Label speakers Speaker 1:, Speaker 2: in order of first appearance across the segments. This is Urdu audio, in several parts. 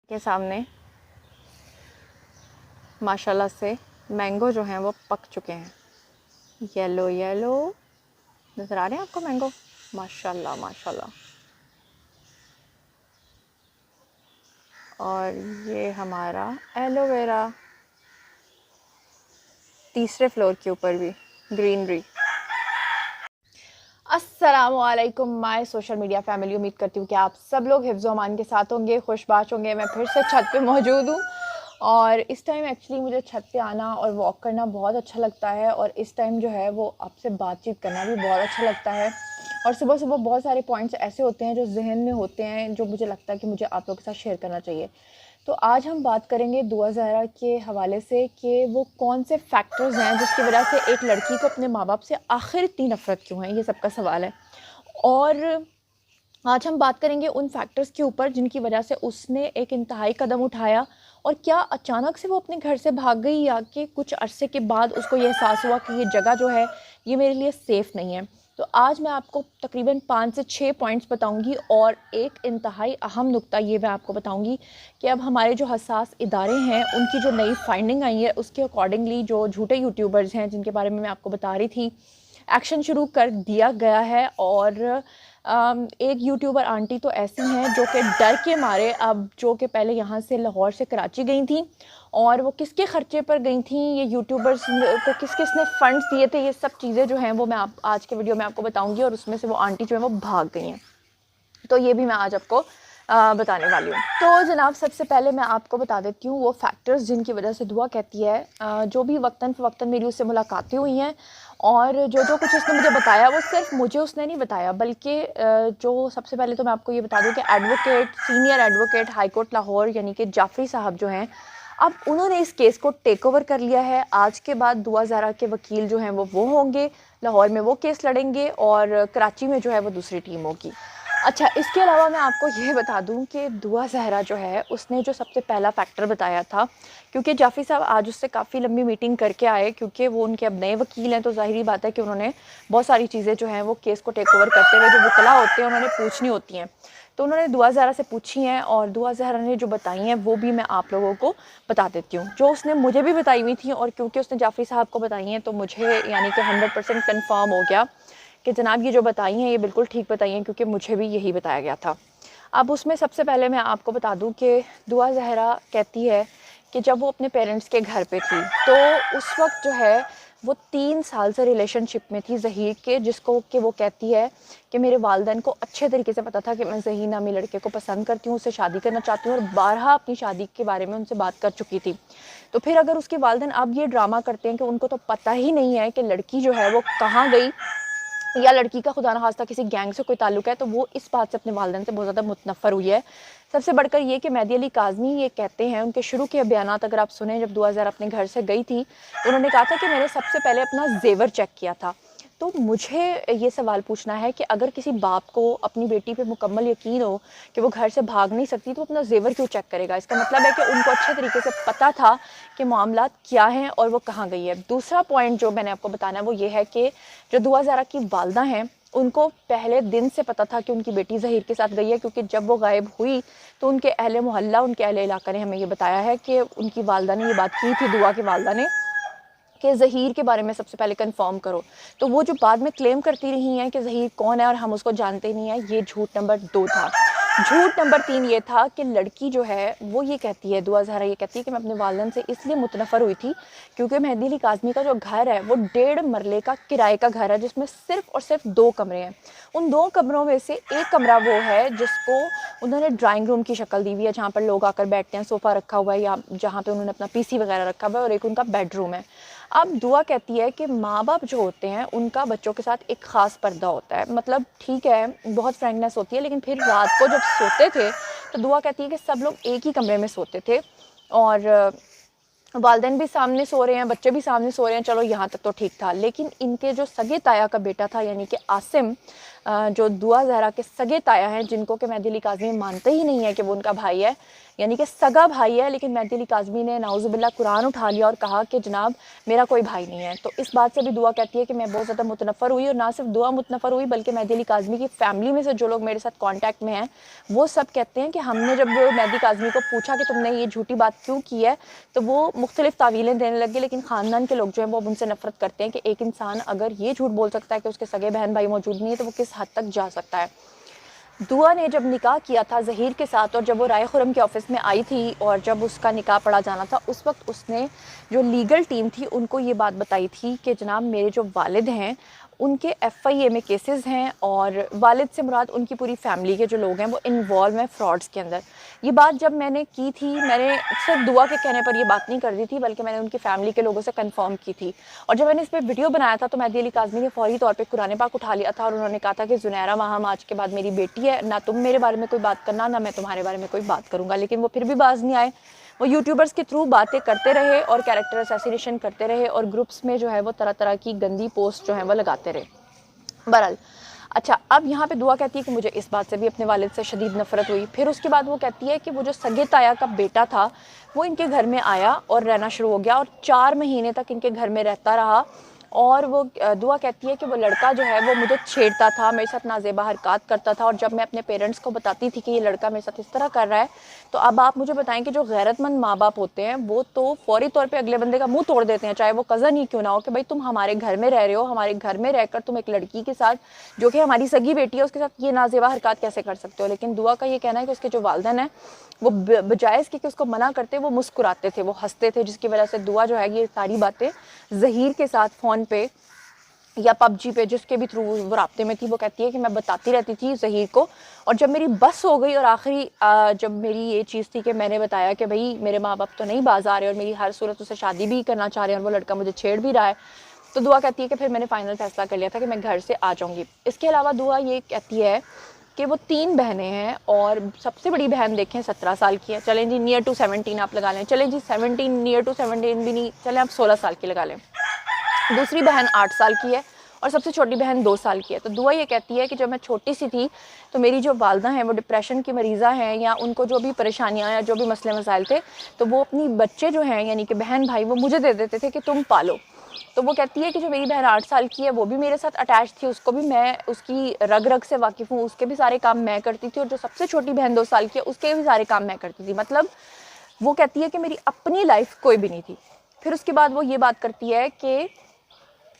Speaker 1: کے سامنے ماشاءاللہ سے مینگو جو ہیں وہ پک چکے ہیں. یلو یلو نظر آ رہے ہیں آپ کو مینگو؟ ماشاءاللہ ماشاءاللہ. اور یہ ہمارا ایلو ویرا تیسرے فلور کے اوپر بھی گرینری. السلام علیکم مائی سوشل میڈیا فیملی. امید کرتی ہوں کہ آپ سب لوگ حفظ و امان کے ساتھ ہوں گے, خوش باش ہوں گے. میں پھر سے چھت پہ موجود ہوں اور اس ٹائم ایکچولی مجھے چھت پہ آنا اور واک کرنا بہت اچھا لگتا ہے, اور اس ٹائم جو ہے وہ آپ سے بات چیت کرنا بھی بہت اچھا لگتا ہے. اور صبح صبح بہت سارے پوائنٹس ایسے ہوتے ہیں جو ذہن میں ہوتے ہیں, جو مجھے لگتا ہے کہ مجھے آپ لوگوں کے ساتھ شیئر کرنا چاہیے. تو آج ہم بات کریں گے دعا زہرا کے حوالے سے کہ وہ کون سے فیکٹرز ہیں جس کی وجہ سے ایک لڑکی کو اپنے ماں باپ سے آخر اتنی نفرت کیوں ہے, یہ سب کا سوال ہے. اور آج ہم بات کریں گے ان فیکٹرز کے اوپر جن کی وجہ سے اس نے ایک انتہائی قدم اٹھایا, اور کیا اچانک سے وہ اپنے گھر سے بھاگ گئی یا کہ کچھ عرصے کے بعد اس کو یہ احساس ہوا کہ یہ جگہ جو ہے یہ میرے لیے سیف نہیں ہے. تو آج میں آپ کو تقریباً 5 سے 6 پوائنٹس بتاؤں گی, اور ایک انتہائی اہم نقطہ یہ میں آپ کو بتاؤں گی کہ اب ہمارے جو حساس ادارے ہیں ان کی جو نئی فائنڈنگ آئی ہے اس کے اکارڈنگلی جو جھوٹے یوٹیوبرز ہیں جن کے بارے میں آپ کو بتا رہی تھی, ایکشن شروع کر دیا گیا ہے. اور ایک یوٹیوبر آنٹی تو ایسی ہیں جو کہ ڈر کے مارے, اب جو کہ پہلے یہاں سے لاہور سے کراچی گئی تھیں, اور وہ کس کے خرچے پر گئی تھیں, یہ یوٹیوبرز کو کس کس نے فنڈز دیے تھے, یہ سب چیزیں جو ہیں وہ میں آج کے ویڈیو میں آپ کو بتاؤں گی. اور اس میں سے وہ آنٹی جو ہے وہ بھاگ گئی ہیں, تو یہ بھی میں آج آپ کو بتانے والی ہوں. تو جناب سب سے پہلے میں آپ کو بتا دیتی ہوں وہ فیکٹرز جن کی وجہ سے دعا کہتی ہے, جو بھی وقتاً فوقتاً میری اس سے ملاقاتیں ہوئی ہیں, اور جو کچھ اس نے مجھے بتایا وہ صرف مجھے اس نے نہیں بتایا, بلکہ جو سب سے پہلے تو میں آپ کو یہ بتا دوں کہ advocate, senior advocate high court Lahore یعنی کہ جعفری صاحب جو ہیں, اب انہوں نے اس کیس کو ٹیک اوور کر لیا ہے. آج کے بعد دعا زہرا کے وکیل جو ہیں وہ ہوں گے, لاہور میں وہ کیس لڑیں گے, اور کراچی میں جو ہے وہ دوسری ٹیم ہوگی. اچھا, اس کے علاوہ میں آپ کو یہ بتا دوں کہ دعا زہرا جو ہے اس نے جو سب سے پہلا فیکٹر بتایا تھا, کیونکہ جعفری صاحب آج اس سے کافی لمبی میٹنگ کر کے آئے, کیونکہ وہ ان کے اب نئے وکیل ہیں, تو ظاہری بات ہے کہ انہوں نے بہت ساری چیزیں جو ہیں وہ کیس کو ٹیک اوور کرتے ہوئے جو وکلا ہوتے ہیں انہوں نے پوچھنی ہوتی ہیں, تو انہوں نے دعا زہرا سے پوچھی ہیں, اور دعا زہرا نے جو بتائی ہیں وہ بھی میں آپ لوگوں کو بتا دیتی ہوں, جو اس نے مجھے بھی بتائی ہوئی تھیں. اور کیونکہ اس نے جعفری صاحب کو بتائی ہیں تو مجھے یعنی کہ 100% کنفرم ہو گیا کہ جناب یہ جو بتائی ہیں یہ بالکل ٹھیک بتائی ہیں, کیونکہ مجھے بھی یہی بتایا گیا تھا. اب اس میں سب سے پہلے میں آپ کو بتا دوں کہ دعا زہرا کہتی ہے کہ جب وہ اپنے پیرنٹس کے گھر پہ تھی تو اس وقت جو ہے وہ 3 سال سے ریلیشن شپ میں تھی ظہیر کے, جس کو کہ وہ کہتی ہے کہ میرے والدین کو اچھے طریقے سے پتہ تھا کہ میں ظہیر نامی لڑکے کو پسند کرتی ہوں, اس سے شادی کرنا چاہتی ہوں, اور بارہا اپنی شادی کے بارے میں ان سے بات کر چکی تھی. تو پھر اگر اس کے والدین اب یہ ڈرامہ کرتے ہیں کہ ان کو تو پتہ ہی نہیں ہے کہ لڑکی جو ہے وہ کہاں گئی, یا لڑکی کا خدا نخواستہ کسی گینگ سے کوئی تعلق ہے, تو وہ اس بات سے اپنے والدین سے بہت زیادہ متنفر ہوئی ہے. سب سے بڑھ کر یہ کہ مہدی علی کاظمی یہ کہتے ہیں, ان کے شروع کے بیانات اگر آپ سنیں, جب دعا زہرا اپنے گھر سے گئی تھی تو انہوں نے کہا تھا کہ میں نے سب سے پہلے اپنا زیور چیک کیا تھا. تو مجھے یہ سوال پوچھنا ہے کہ اگر کسی باپ کو اپنی بیٹی پہ مکمل یقین ہو کہ وہ گھر سے بھاگ نہیں سکتی, تو اپنا زیور کیوں چیک کرے گا؟ اس کا مطلب ہے کہ ان کو اچھے طریقے سے پتہ تھا کہ معاملات کیا ہیں اور وہ کہاں گئی ہے. دوسرا پوائنٹ جو میں نے آپ کو بتانا ہے وہ یہ ہے کہ جو دعا زہرا کی والدہ ہیں ان کو پہلے دن سے پتہ تھا کہ ان کی بیٹی ظہیر کے ساتھ گئی ہے, کیونکہ جب وہ غائب ہوئی تو ان کے اہل محلہ, ان کے اہل علاقہ نے ہمیں یہ بتایا ہے کہ ان کی والدہ نے یہ بات کی تھی, دعا کی والدہ نے, کہ ظہیر کے بارے میں سب سے پہلے کنفرم کرو. تو وہ جو بعد میں کلیم کرتی رہی ہیں کہ ظہیر کون ہے اور ہم اس کو جانتے نہیں ہیں, یہ جھوٹ نمبر 2 تھا. جھوٹ نمبر 3 یہ تھا کہ لڑکی جو ہے وہ یہ کہتی ہے, دعا زہرا یہ کہتی ہے کہ میں اپنے والدین سے اس لیے متنفر ہوئی تھی کیونکہ مہدی علی کاظمی کا جو گھر ہے وہ 1.5 مرلے کا کرائے کا گھر ہے, جس میں صرف اور صرف 2 کمرے ہیں. ان 2 کمروں میں سے ایک کمرہ وہ ہے جس کو انہوں نے ڈرائنگ روم کی شکل دی ہوئی ہے, جہاں پر لوگ آ کر بیٹھتے ہیں, صوفہ رکھا ہوا ہے, یا جہاں پہ انہوں نے اپنا پی سی وغیرہ رکھا ہوا ہے, اور ایک ان کا بیڈ روم ہے. اب دعا کہتی ہے کہ ماں باپ جو ہوتے ہیں ان کا بچوں کے ساتھ ایک خاص پردہ ہوتا ہے, مطلب ٹھیک ہے بہت فرینکنیس ہوتی ہے, لیکن پھر رات کو جب سوتے تھے تو دعا کہتی ہے کہ سب لوگ ایک ہی کمرے میں سوتے تھے, اور والدین بھی سامنے سو رہے ہیں, بچے بھی سامنے سو رہے ہیں, چلو یہاں تک تو ٹھیک تھا. لیکن ان کے جو سگے تایا کا بیٹا تھا یعنی کہ عاصم, جو دعا زہرا کے سگے تایا ہیں، جن کو کہ مہدی علی کاظمی مانتے ہی نہیں ہے کہ وہ ان کا بھائی ہے، یعنی کہ سگا بھائی ہے، لیکن مہدی علی کاظمی نے نعوذ باللہ قرآن اٹھا لیا اور کہا کہ جناب میرا کوئی بھائی نہیں ہے. تو اس بات سے بھی دعا کہتی ہے کہ میں بہت زیادہ متنفر ہوئی، اور نہ صرف دعا متنفر ہوئی بلکہ مہدی علی کاظمی کی فیملی میں سے جو لوگ میرے ساتھ کانٹیکٹ میں ہیں وہ سب کہتے ہیں کہ ہم نے جب مہدی کاظمی کو پوچھا کہ تم نے یہ جھوٹی بات کیوں کی ہے تو وہ مختلف تعویلیں دینے لگے، لیکن خاندان کے لوگ جو ہیں وہ ان سے نفرت کرتے ہیں کہ ایک انسان اگر یہ جھوٹ بول سکتا ہے کہ اس کے سگے بہن بھائی موجود نہیں ہے تو وہ کس حد تک جا سکتا ہے. دعا نے جب نکاح کیا تھا ظہیر کے ساتھ، اور جب وہ رائے خرم کے آفس میں آئی تھی اور جب اس کا نکاح پڑھا جانا تھا، اس وقت اس نے جو لیگل ٹیم تھی ان کو یہ بات بتائی تھی کہ جناب میرے جو والد ہیں ان کے FIA میں کیسز ہیں، اور والد سے مراد ان کی پوری فیملی کے جو لوگ ہیں وہ انوالو ہیں فراڈز کے اندر. یہ بات جب میں نے کی تھی، میں نے صرف دعا کے کہنے پر یہ بات نہیں کر دی تھی بلکہ میں نے ان کی فیملی کے لوگوں سے کنفرم کی تھی. اور جب میں نے اس پہ ویڈیو بنایا تھا تو مہدی علی کاظمی نے فوری طور پہ قرآن پاک اٹھا لیا تھا اور انہوں نے کہا تھا کہ زنیرہ ماہم آج کے بعد میری بیٹی ہے، نہ تم میرے بارے میں کوئی بات کرنا نہ میں تمہارے بارے میں کوئی بات کروں گا. لیکن وہ پھر بھی باز نہیں آئے، وہ یوٹیوبرز کے تھرو باتیں کرتے رہے اور کیریکٹر اسیسینیشن کرتے رہے اور گروپس میں جو ہے وہ طرح طرح کی گندی پوسٹ جو ہیں وہ لگاتے رہے. بہرحال اچھا، اب یہاں پہ دعا کہتی ہے کہ مجھے اس بات سے بھی اپنے والد سے شدید نفرت ہوئی. پھر اس کے بعد وہ کہتی ہے کہ وہ جو سگے تایا کا بیٹا تھا وہ ان کے گھر میں آیا اور رہنا شروع ہو گیا اور 4 مہینے تک ان کے گھر میں رہتا رہا. اور وہ دعا کہتی ہے کہ وہ لڑکا جو ہے وہ مجھے چھیڑتا تھا، میرے ساتھ نازیبا حرکات کرتا تھا، اور جب میں اپنے پیرنٹس کو بتاتی تھی کہ یہ لڑکا میرے ساتھ اس طرح کر رہا ہے تو اب آپ مجھے بتائیں کہ جو غیرت مند ماں باپ ہوتے ہیں وہ تو فوری طور پہ اگلے بندے کا منہ توڑ دیتے ہیں، چاہے وہ کزن ہی کیوں نہ ہو، کہ بھائی تم ہمارے گھر میں رہ رہے ہو، ہمارے گھر میں رہ کر تم ایک لڑکی کے ساتھ جو کہ ہماری سگی بیٹی ہے اس کے ساتھ یہ نازیبا حرکات کیسے کر سکتے ہو. لیکن دعا کا یہ کہنا ہے کہ اس کے جو والدین ہیں وہ بجائے اس کے کہ اس کو منع کرتے وہ مسکراتے تھے، وہ ہنستے تھے، جس کی وجہ سے دعا جو ہے یہ ساری باتیں ظہیر کے ساتھ فون پہ یا PUBG پہ جس کے بھی تھرو وہ رابطے میں تھی وہ کہتی ہے کہ میں بتاتی رہتی تھی ظہیر کو. اور جب میری بس ہو گئی اور آخری جب میری یہ چیز تھی کہ میں نے بتایا کہ بھائی میرے ماں باپ تو نہیں باز آ رہے اور میری ہر صورت اسے شادی بھی کرنا چاہ رہے ہیں اور وہ لڑکا مجھے چھیڑ بھی رہا ہے، تو دعا کہتی ہے کہ پھر میں نے فائنل فیصلہ کر لیا تھا کہ میں گھر سے آ جاؤں گی. اس کے علاوہ دعا یہ کہتی ہے کہ وہ 3 بہنیں ہیں اور سب سے بڑی بہن دیکھیں 17 سال کی ہے، چلیں جی نیئر ٹو 17 آپ لگا لیں، چلیں جی 17 نیئر ٹو 17 بھی نہیں، چلیں آپ 16 سال کی لگا لیں. دوسری بہن 8 سال کی ہے اور سب سے چھوٹی بہن 2 سال کی ہے. تو دعا یہ کہتی ہے کہ جب میں چھوٹی سی تھی تو میری جو والدہ ہیں وہ ڈپریشن کی مریضہ ہیں یا ان کو جو بھی پریشانیاں یا جو بھی مسئلے مسائل تھے تو وہ اپنی بچے جو ہیں یعنی کہ بہن بھائی وہ مجھے دے دیتے تھے کہ تم پالو. تو وہ کہتی ہے کہ جو میری بہن 8 سال کی ہے وہ بھی میرے ساتھ اٹیچ تھی، اس کو بھی میں اس کی رگ رگ سے واقف ہوں، اس کے بھی سارے کام میں کرتی تھی، اور جو سب سے چھوٹی بہن 2 سال کی ہے اس کے بھی سارے کام میں کرتی تھی. مطلب وہ کہتی ہے کہ میری اپنی لائف کوئی بھی نہیں تھی. پھر اس کے بعد وہ یہ بات کرتی ہے کہ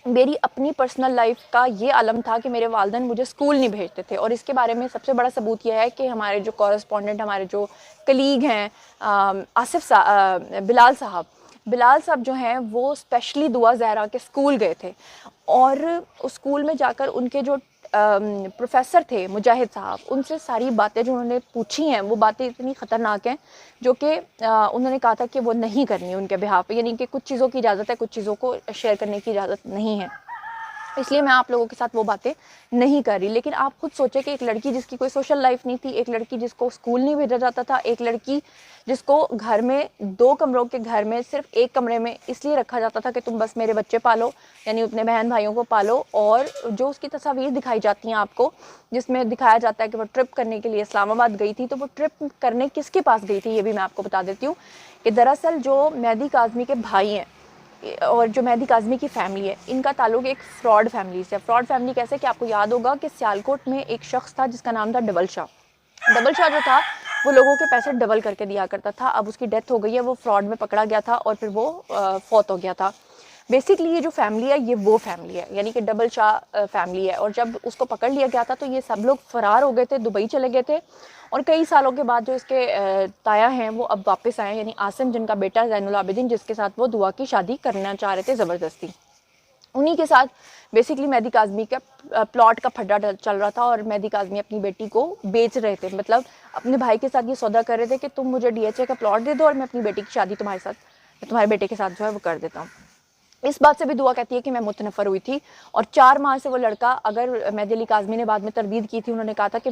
Speaker 1: میری اپنی پرسنل لائف کا یہ عالم تھا کہ میرے والدین مجھے اسکول نہیں بھیجتے تھے، اور اس کے بارے میں سب سے بڑا ثبوت یہ ہے کہ ہمارے جو کورسپونڈنٹ ہمارے جو کلیگ ہیں بلال صاحب جو ہیں وہ اسپیشلی دعا زہرا کے اسکول گئے تھے، اور اس اسکول میں جا کر ان کے جو پروفیسر تھے مجاہد صاحب ان سے ساری باتیں جو انہوں نے پوچھی ہیں وہ باتیں اتنی خطرناک ہیں جو کہ انہوں نے کہا تھا کہ وہ نہیں کرنی ان کے بہاف پہ، یعنی کہ کچھ چیزوں کی اجازت ہے کچھ چیزوں کو شیئر کرنے کی اجازت نہیں ہے، اس لیے میں آپ لوگوں کے ساتھ وہ باتیں نہیں کر رہی. لیکن آپ خود سوچیں کہ ایک لڑکی جس کی کوئی سوشل لائف نہیں تھی، ایک لڑکی جس کو اسکول نہیں بھیجا جاتا تھا، ایک لڑکی جس کو گھر میں 2 کمروں کے گھر میں صرف ایک کمرے میں اس لیے رکھا جاتا تھا کہ تم بس میرے بچے پالو، یعنی اپنے بہن بھائیوں کو پالو. اور جو اس کی تصاویر دکھائی جاتی ہیں آپ کو جس میں دکھایا جاتا ہے کہ وہ ٹرپ کرنے کے لیے اسلام آباد گئی تھی، تو وہ ٹرپ کرنے کس کے پاس گئی تھی یہ بھی میں آپ کو بتا دیتی ہوں کہ دراصل جو مہدی کاظمی کے بھائی ہیں اور جو مہدی کاظمی کی فیملی ہے ان کا تعلق ایک فراڈ فیملی سے. فراڈ فیملی کیسے کہ آپ کو یاد ہوگا کہ سیالکوٹ میں ایک شخص تھا جس کا نام تھا ڈبل شاہ جو تھا وہ لوگوں کے پیسے ڈبل کر کے دیا کرتا تھا. اب اس کی ڈیتھ ہو گئی ہے، وہ فراڈ میں پکڑا گیا تھا اور پھر وہ فوت ہو گیا تھا. بیسکلی یہ جو فیملی ہے یہ وہ فیملی ہے یعنی کہ ڈبل شاہ فیملی ہے، اور جب اس کو پکڑ لیا گیا تھا تو یہ سب لوگ فرار ہو گئے تھے، دبئی چلے گئے تھے، اور کئی سالوں کے بعد جو اس کے تایا ہیں وہ اب واپس آئے، یعنی عاصم جن کا بیٹا زین العابدین جس کے ساتھ وہ دعا کی شادی کرنا چاہ رہے تھے زبردستی، انہی کے ساتھ بیسکلی مہدی کاظمی کا پلاٹ کا پھڈا چل رہا تھا. اور مہدی کاظمی اپنی بیٹی کو بیچ رہے تھے، مطلب اپنے بھائی کے ساتھ یہ سودا کر رہے تھے کہ تم مجھے DHA کا پلاٹ دے دو اور میں اپنی بیٹی کی شادی تمہارے بیٹے کے ساتھ جو ہے وہ کر دیتا ہوں. اس بات سے بھی دعا کہتی ہے کہ میں متنفر ہوئی تھی، اور 4 ماہ سے وہ لڑکا، اگر مہدی علی کاظمی نے بعد میں تردید کی تھی، انہوں نے کہا تھا کہ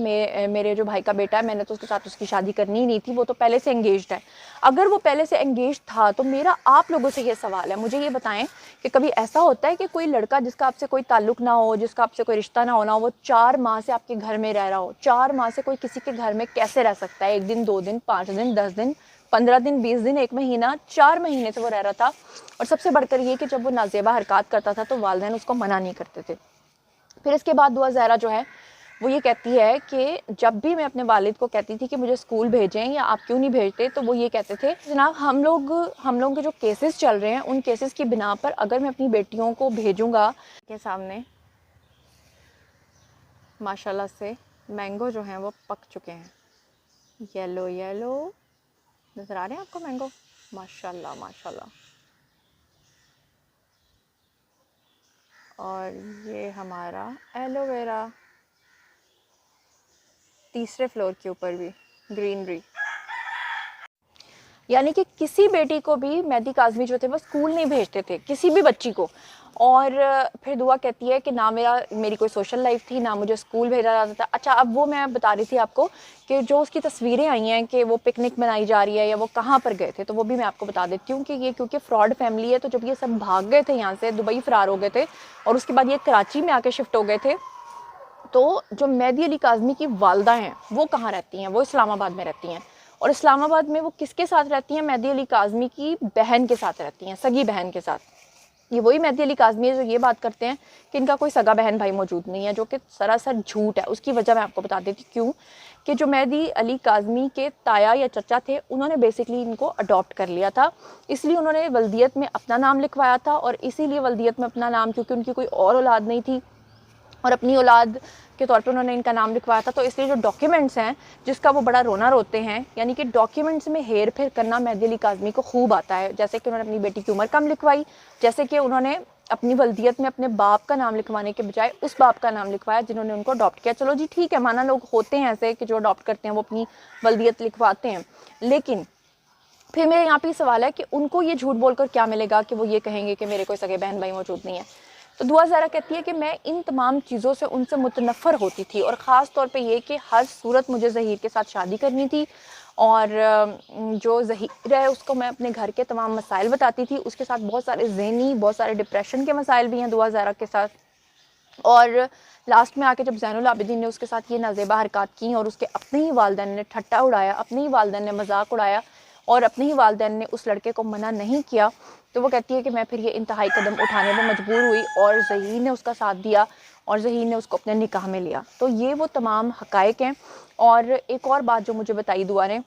Speaker 1: میرے جو بھائی کا بیٹا ہے، میں نے تو اس کے ساتھ اس کی شادی کرنی ہی نہیں تھی، وہ تو پہلے سے انگیجڈ ہے۔ اگر وہ پہلے سے انگیجڈ تھا تو میرا آپ لوگوں سے یہ سوال ہے، مجھے یہ بتائیں کہ کبھی ایسا ہوتا ہے کہ کوئی لڑکا جس کا آپ سے کوئی تعلق نہ ہو، جس کا آپ سے کوئی رشتہ نہ ہونا ہو، وہ 4 ماہ سے آپ کے گھر میں رہ رہا ہو؟ 4 ماہ سے کوئی کسی کے گھر میں کیسے رہ سکتا ہے؟ 1 دن، 2 دن، 5 دن، 10 دن، 15 دن، 20 دن، 1 مہینہ، 4 مہینے سے وہ رہ رہا تھا۔ اور سب سے بڑھ کر یہ کہ جب وہ نازیبہ حرکات کرتا تھا تو والدین اس کو منع نہیں کرتے تھے۔ پھر اس کے بعد دعا زہرا جو ہے وہ یہ کہتی ہے کہ جب بھی میں اپنے والد کو کہتی تھی کہ مجھے اسکول بھیجیں یا آپ کیوں نہیں بھیجتے، تو وہ یہ کہتے تھے جناب ہم لوگوں کے جو کیسز چل رہے ہیں ان کیسز کی بنا پر اگر میں اپنی بیٹیوں کو بھیجوں گا، کے سامنے ماشاءاللہ سے مینگو جو ہیں وہ پک چکے ہیں، یلو یلو نظر آ رہے ہیں آپ کو مینگو، ماشاءاللہ ماشاءاللہ۔ اور یہ ہمارا ایلو ویرا، تیسرے فلور کے اوپر بھی گرینری۔ یعنی کہ کسی بیٹی کو بھی مہدی کاظمی جو تھے وہ اسکول نہیں بھیجتے تھے، کسی بھی بچی کو۔ اور پھر دعا کہتی ہے کہ نہ میری کوئی سوشل لائف تھی، نہ مجھے اسکول بھیجا جاتا تھا۔ اچھا اب وہ میں بتا رہی تھی آپ کو کہ جو اس کی تصویریں آئی ہیں کہ وہ پکنک منائی جا رہی ہے یا وہ کہاں پر گئے تھے، تو وہ بھی میں آپ کو بتا دیتی ہوں کہ یہ کیونکہ فراڈ فیملی ہے، تو جب یہ سب بھاگ گئے تھے یہاں سے، دبئی فرار ہو گئے تھے اور اس کے بعد یہ کراچی میں آ کے شفٹ ہو گئے تھے، تو جو مہدی علی کاظمی کی والدہ ہیں وہ کہاں رہتی ہیں؟ وہ اسلام آباد میں رہتی ہیں۔ اور اسلام آباد میں وہ کس کے ساتھ رہتی ہیں؟ مہدی علی کاظمی کی بہن کے ساتھ رہتی ہیں، سگی بہن کے ساتھ۔ یہ وہی مہدی علی کاظمی ہے جو یہ بات کرتے ہیں کہ ان کا کوئی سگا بہن بھائی موجود نہیں ہے، جو کہ سراسر جھوٹ ہے۔ اس کی وجہ میں آپ کو بتا دیتی کیوں، کہ جو مہدی علی کاظمی کے تایا یا چچا تھے، انہوں نے بیسکلی ان کو اڈاپٹ کر لیا تھا، اس لیے انہوں نے ولدیت میں اپنا نام لکھوایا تھا، اور اسی لیے ولدیت میں اپنا نام، کیونکہ ان کی کوئی اور اولاد نہیں تھی اور اپنی اولاد کے طور پہ انہوں نے ان کا نام لکھوایا تھا، تو اس لیے جو ڈاکیومنٹس ہیں جس کا وہ بڑا رونا روتے ہیں، یعنی کہ ڈاکیومنٹس میں ہیر پھیر کرنا مہدی علی کاظمی کو خوب آتا ہے۔ جیسے کہ انہوں نے اپنی بیٹی کی عمر کم لکھوائی، جیسے کہ انہوں نے اپنی ولدیت میں اپنے باپ کا نام لکھوانے کے بجائے اس باپ کا نام لکھوایا جنہوں نے ان کو اڈاپٹ کیا۔ چلو جی ٹھیک ہے، مانا لوگ ہوتے ہیں ایسے کہ جو اڈاپٹ کرتے ہیں وہ اپنی ولدیت لکھواتے ہیں، لیکن پھر میرے یہاں پہ یہ سوال ہے کہ ان کو یہ جھوٹ بول کر کیا ملے گا کہ وہ یہ کہیں گے کہ میرے کوئی سگے بہن بھائی موجود نہیں ہے؟ تو دعا زہرا کہتی ہے کہ میں ان تمام چیزوں سے ان سے متنفر ہوتی تھی، اور خاص طور پہ یہ کہ ہر صورت مجھے ظہیر کے ساتھ شادی کرنی تھی، اور جو ظہیر ہے اس کو میں اپنے گھر کے تمام مسائل بتاتی تھی، اس کے ساتھ بہت سارے ذہنی، بہت سارے ڈپریشن کے مسائل بھی ہیں دعا زہرا کے ساتھ۔ اور لاسٹ میں آ کے جب زین العابدین نے اس کے ساتھ یہ نازیبہ حرکات کی اور اس کے اپنے ہی والدین نے ٹھٹا اڑایا، اپنے ہی والدین نے مذاق اڑایا اور اپنے ہی والدین نے اس لڑکے کو منع نہیں کیا، تو وہ کہتی ہے کہ میں پھر یہ انتہائی قدم اٹھانے میں مجبور ہوئی، اور ظہیر نے اس کا ساتھ دیا اور ظہیر نے اس کو اپنے نکاح میں لیا۔ تو یہ وہ تمام حقائق ہیں۔ اور ایک اور بات جو مجھے بتائی دعا نے،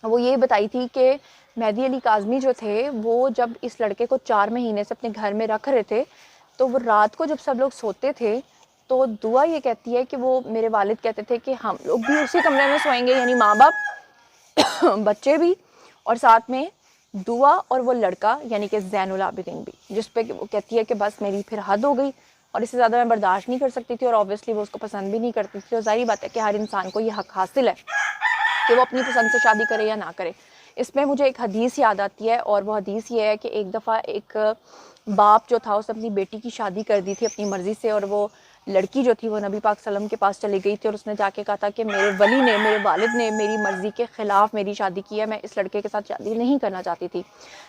Speaker 1: وہ یہ بتائی تھی کہ مہدی علی کاظمی جو تھے وہ جب اس لڑکے کو 4 مہینے سے اپنے گھر میں رکھ رہے تھے، تو وہ رات کو جب سب لوگ سوتے تھے تو دعا یہ کہتی ہے کہ وہ میرے والد کہتے تھے کہ ہم لوگ بھی اسی کمرے میں سوئیں گے، یعنی ماں باپ بچے بھی، اور ساتھ میں دعا اور وہ لڑکا یعنی کہ زین العابدین بھی، جس پہ وہ کہتی ہے کہ بس میری پھر حد ہو گئی اور اس سے زیادہ میں برداشت نہیں کر سکتی تھی، اور اوبویسلی وہ اس کو پسند بھی نہیں کرتی تھی، اور ظاہری بات ہے کہ ہر انسان کو یہ حق حاصل ہے کہ وہ اپنی پسند سے شادی کرے یا نہ کرے۔ اس میں مجھے ایک حدیث یاد آتی ہے، اور وہ حدیث یہ ہے کہ ایک دفعہ ایک باپ جو تھا اس نے اپنی بیٹی کی شادی کر دی تھی اپنی مرضی سے، اور وہ لڑکی جو تھی وہ نبی پاک صلی اللہ علیہ وسلم کے پاس چلی گئی تھی، اور اس نے جا کے کہا تھا کہ میرے ولی نے، میرے والد نے میری مرضی کے خلاف میری شادی کی ہے، میں اس لڑکے کے ساتھ شادی نہیں کرنا چاہتی تھی،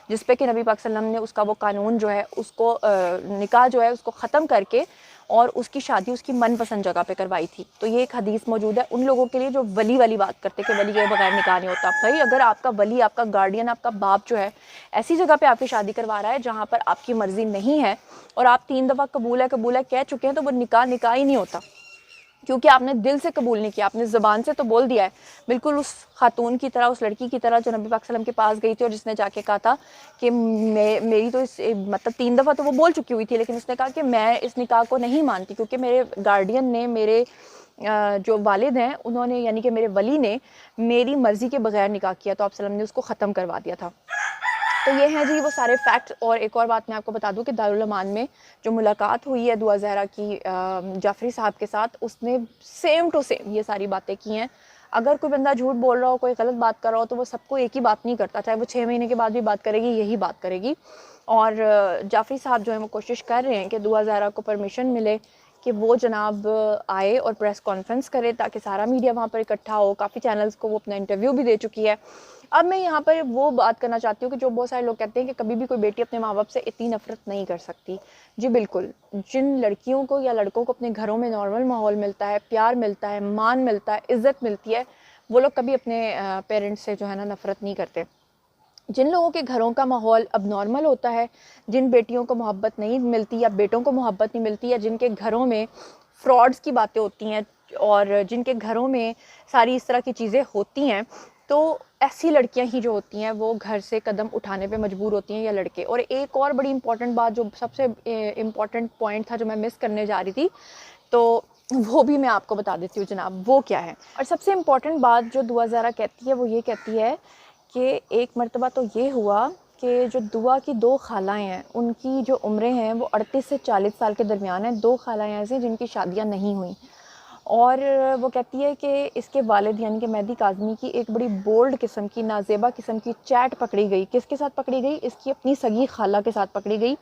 Speaker 1: جس پہ کہ نبی پاک صلی اللہ علیہ وسلم نے اس کا وہ قانون جو ہے اس کو نکاح جو ہے اس کو ختم کر کے اور اس کی شادی اس کی من پسند جگہ پہ کروائی تھی۔ تو یہ ایک حدیث موجود ہے ان لوگوں کے لیے جو ولی والی بات کرتے کہ ولی کے بغیر نکاح نہیں ہوتا۔ بھائی اگر آپ کا ولی، آپ کا گارڈین، آپ کا باپ جو ہے ایسی جگہ پہ آپ کی شادی کروا رہا ہے جہاں پر آپ کی مرضی نہیں ہے، اور آپ 3 دفعہ قبول ہے کہہ چکے ہیں، تو وہ نکاح ہی نہیں ہوتا، کیونکہ آپ نے دل سے قبول نہیں کیا، آپ نے زبان سے تو بول دیا ہے، بالکل اس خاتون کی طرح، اس لڑکی کی طرح جو نبی پاک صلی اللہ علیہ وسلم کے پاس گئی تھی اور جس نے جا کے کہا تھا کہ میری تو مطلب 3 دفعہ تو وہ بول چکی ہوئی تھی، لیکن اس نے کہا کہ میں اس نکاح کو نہیں مانتی، کیونکہ میرے گارڈین نے، میرے جو والد ہیں انہوں نے، یعنی کہ میرے ولی نے میری مرضی کے بغیر نکاح کیا، تو آپ صلی اللہ علیہ وسلم نے اس کو ختم کروا دیا تھا۔ تو یہ ہیں جی وہ سارے فیکٹ۔ اور ایک اور بات میں آپ کو بتا دوں کہ دارالمان میں جو ملاقات ہوئی ہے دعا زہرا کی جعفری صاحب کے ساتھ، اس نے سیم ٹو سیم یہ ساری باتیں کی ہیں۔ اگر کوئی بندہ جھوٹ بول رہا ہو, کوئی غلط بات کر رہا ہو, تو وہ سب کو ایک ہی بات نہیں کرتا, چاہے وہ 6 مہینے کے بعد بھی بات کرے گی, یہی بات کرے گی. اور جعفری صاحب جو ہیں وہ کوشش کر رہے ہیں کہ دعا زہرا کو پرمیشن ملے کہ وہ جناب آئے اور پریس کانفرنس کرے تاکہ سارا میڈیا وہاں پر اکٹھا ہو. کافی چینلز کو وہ اپنا انٹرویو بھی دے چکی ہے. اب میں یہاں پر وہ بات کرنا چاہتی ہوں کہ جو بہت سارے لوگ کہتے ہیں کہ کبھی بھی کوئی بیٹی اپنے ماں باپ سے اتنی نفرت نہیں کر سکتی. جی بالکل, جن لڑکیوں کو یا لڑکوں کو اپنے گھروں میں نارمل ماحول ملتا ہے, پیار ملتا ہے, مان ملتا ہے, عزت ملتی ہے, وہ لوگ کبھی اپنے پیرنٹس سے جو ہے نا نفرت نہیں کرتے. جن لوگوں کے گھروں کا ماحول اب نارمل ہوتا ہے, جن بیٹیوں کو محبت نہیں ملتی یا بیٹوں کو محبت نہیں ملتی, یا جن کے گھروں میں فراڈز کی باتیں ہوتی ہیں اور جن کے گھروں میں ساری اس طرح کی چیزیں ہوتی ہیں, تو ایسی لڑکیاں ہی جو ہوتی ہیں وہ گھر سے قدم اٹھانے پہ مجبور ہوتی ہیں, یا لڑکے. اور ایک اور بڑی امپورٹنٹ بات, جو سب سے امپورٹنٹ پوائنٹ تھا جو میں مس کرنے جا رہی تھی, تو وہ بھی میں آپ کو بتا دیتی ہوں جناب, وہ کیا ہے. اور سب سے امپورٹنٹ بات جو دعا زہرا کہتی ہے وہ یہ کہتی ہے کہ ایک مرتبہ تو یہ ہوا کہ جو دعا کی 2 خالائیں ہیں, ان کی جو عمریں ہیں وہ 38 سے 40 سال کے درمیان ہیں. 2 خالائیں ایسی جن کی شادیاں نہیں ہوئیں. اور وہ کہتی ہے کہ اس کے والد یعنی کہ مہدی کاظمی کی ایک بڑی بولڈ قسم کی, نازیبا قسم کی چیٹ پکڑی گئی. کس کے ساتھ پکڑی گئی؟ اس کی اپنی سگی خالہ کے ساتھ پکڑی گئی.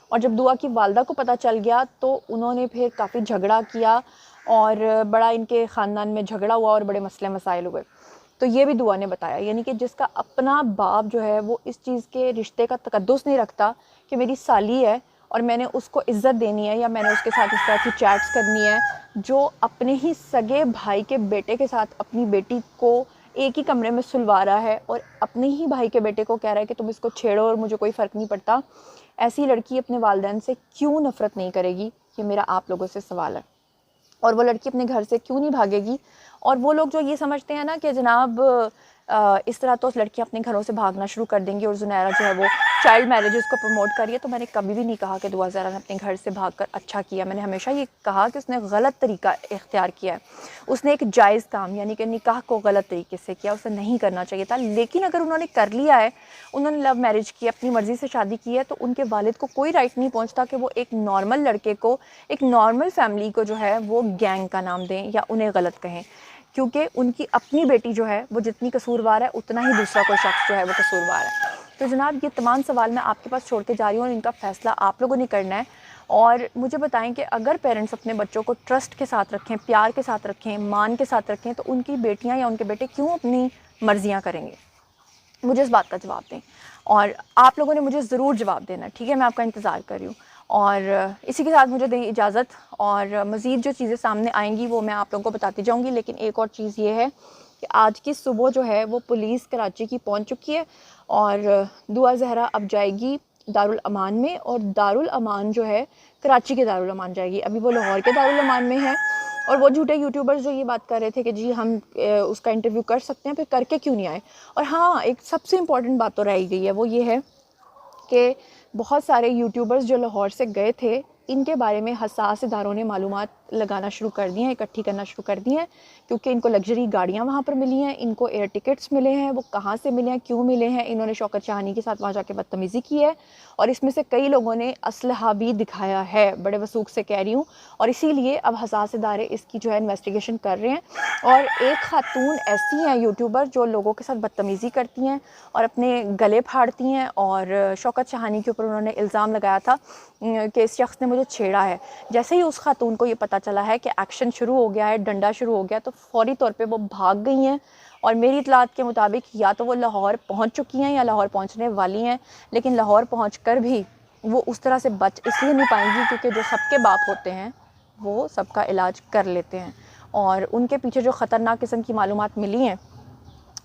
Speaker 1: اور جب دعا کی والدہ کو پتہ چل گیا تو انہوں نے پھر کافی جھگڑا کیا, اور بڑا ان کے خاندان میں جھگڑا ہوا اور بڑے مسئلے مسائل ہوئے. تو یہ بھی دعا نے بتایا, یعنی کہ جس کا اپنا باپ جو ہے وہ اس چیز کے رشتے کا تقدس نہیں رکھتا کہ میری سالی ہے اور میں نے اس کو عزت دینی ہے, یا میں نے اس کے ساتھ اس طرح کی چیٹس کرنی ہے, جو اپنے ہی سگے بھائی کے بیٹے کے ساتھ اپنی بیٹی کو ایک ہی کمرے میں سلوا رہا ہے اور اپنے ہی بھائی کے بیٹے کو کہہ رہا ہے کہ تم اس کو چھیڑو اور مجھے کوئی فرق نہیں پڑتا. ایسی لڑکی اپنے والدین سے کیوں نفرت نہیں کرے گی؟ یہ میرا آپ لوگوں سے سوال ہے. اور وہ لڑکی اپنے گھر سے کیوں نہیں بھاگے گی؟ اور وہ لوگ جو یہ سمجھتے ہیں نا کہ جناب اس طرح تو لڑکیاں اپنے گھروں سے بھاگنا شروع کر دیں گی, اور زنیرہ جو ہے وہ چائلڈ میرجز کو پروموٹ کر رہی ہے, تو میں نے کبھی بھی نہیں کہا کہ دعا زہرا نے اپنے گھر سے بھاگ کر اچھا کیا. میں نے ہمیشہ یہ کہا کہ اس نے غلط طریقہ اختیار کیا ہے. اس نے ایک جائز کام یعنی کہ نکاح کو غلط طریقے سے کیا, اسے نہیں کرنا چاہیے تھا. لیکن اگر انہوں نے کر لیا ہے, انہوں نے لو میرج کی, اپنی مرضی سے شادی کی ہے, تو ان کے والد کو کوئی رائٹ نہیں پہنچتا کہ وہ ایک نارمل لڑکے کو, ایک نارمل فیملی کو جو ہے وہ گینگ کا نام دیں یا انہیں غلط کہیں, کیونکہ ان کی اپنی بیٹی جو ہے وہ جتنی قصوروار ہے اتنا ہی دوسرا کوئی شخص جو ہے وہ قصوروار ہے. تو جناب یہ تمام سوال میں آپ کے پاس چھوڑ کے جا رہی ہوں, اور ان کا فیصلہ آپ لوگوں نے کرنا ہے. اور مجھے بتائیں کہ اگر پیرنٹس اپنے بچوں کو ٹرسٹ کے ساتھ رکھیں, پیار کے ساتھ رکھیں, مان کے ساتھ رکھیں, تو ان کی بیٹیاں یا ان کے بیٹے کیوں اپنی مرضیاں کریں گے؟ مجھے اس بات کا جواب دیں, اور آپ لوگوں نے مجھے ضرور جواب دینا, ٹھیک ہے؟ میں آپ کا انتظار کر رہی ہوں. اور اسی کے ساتھ مجھے دیں اجازت, اور مزید جو چیزیں سامنے آئیں گی وہ میں آپ لوگوں کو بتاتی جاؤں گی. لیکن ایک اور چیز یہ ہے کہ آج کی صبح جو ہے وہ پولیس کراچی کی پہنچ چکی ہے, اور دعا زہرا اب جائے گی دارالامان میں, اور دارالامان جو ہے کراچی کے دارالامان جائے گی. ابھی وہ لاہور کے دارالامان میں ہے, اور وہ جھوٹے یوٹیوبرز جو یہ بات کر رہے تھے کہ جی ہم اس کا انٹرویو کر سکتے ہیں, پھر کر کے کیوں نہیں آئے؟ اور ہاں, ایک سب سے امپورٹنٹ بات تو رہ گئی ہے, وہ یہ ہے کہ بہت سارے یوٹیوبرز جو لاہور سے گئے تھے, ان کے بارے میں حساس اداروں نے معلومات لگانا شروع کر دی ہیں, اکٹھی کرنا شروع کر دی ہیں, کیونکہ ان کو لگژری گاڑیاں وہاں پر ملی ہیں, ان کو ایئر ٹکٹس ملے ہیں. وہ کہاں سے ملے ہیں, کیوں ملے ہیں؟ انہوں نے شوکت شاہانی کے ساتھ وہاں جا کے بدتمیزی کی ہے, اور اس میں سے کئی لوگوں نے اسلحہ بھی دکھایا ہے, بڑے وثوق سے کہہ رہی ہوں. اور اسی لیے اب حساس ادارے اس کی جو ہے انویسٹیگیشن کر رہے ہیں. اور ایک خاتون ایسی ہیں یوٹیوبر جو لوگوں کے ساتھ بدتمیزی کرتی ہیں اور اپنے گلے پھاڑتی ہیں, اور شوکت شاہانی کے اوپر انہوں نے الزام لگایا تھا کہ اس شخص نے مجھے چھیڑا ہے. جیسے ہی اس خاتون کو یہ پتہ چلا ہے کہ ایکشن شروع ہو گیا ہے, ڈنڈا شروع ہو گیا, تو فوری طور پہ وہ بھاگ گئی ہیں. اور میری اطلاعات کے مطابق یا تو وہ لاہور پہنچ چکی ہیں یا لاہور پہنچنے والی ہیں, لیکن لاہور پہنچ کر بھی وہ اس طرح سے بچ اس لیے نہیں پائیں گی کیونکہ جو سب کے باپ ہوتے ہیں وہ سب کا علاج کر لیتے ہیں. اور ان کے پیچھے جو خطرناک قسم کی معلومات ملی ہیں,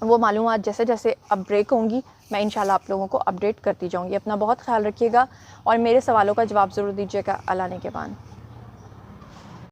Speaker 1: وہ معلومات جیسے جیسے اب بریک ہوں گی میں انشاءاللہ آپ لوگوں کو اپڈیٹ کرتی جاؤں گی. اپنا بہت خیال رکھیے گا, اور میرے سوالوں کا جواب ضرور دیجیے گا اللہ نے کے بعد.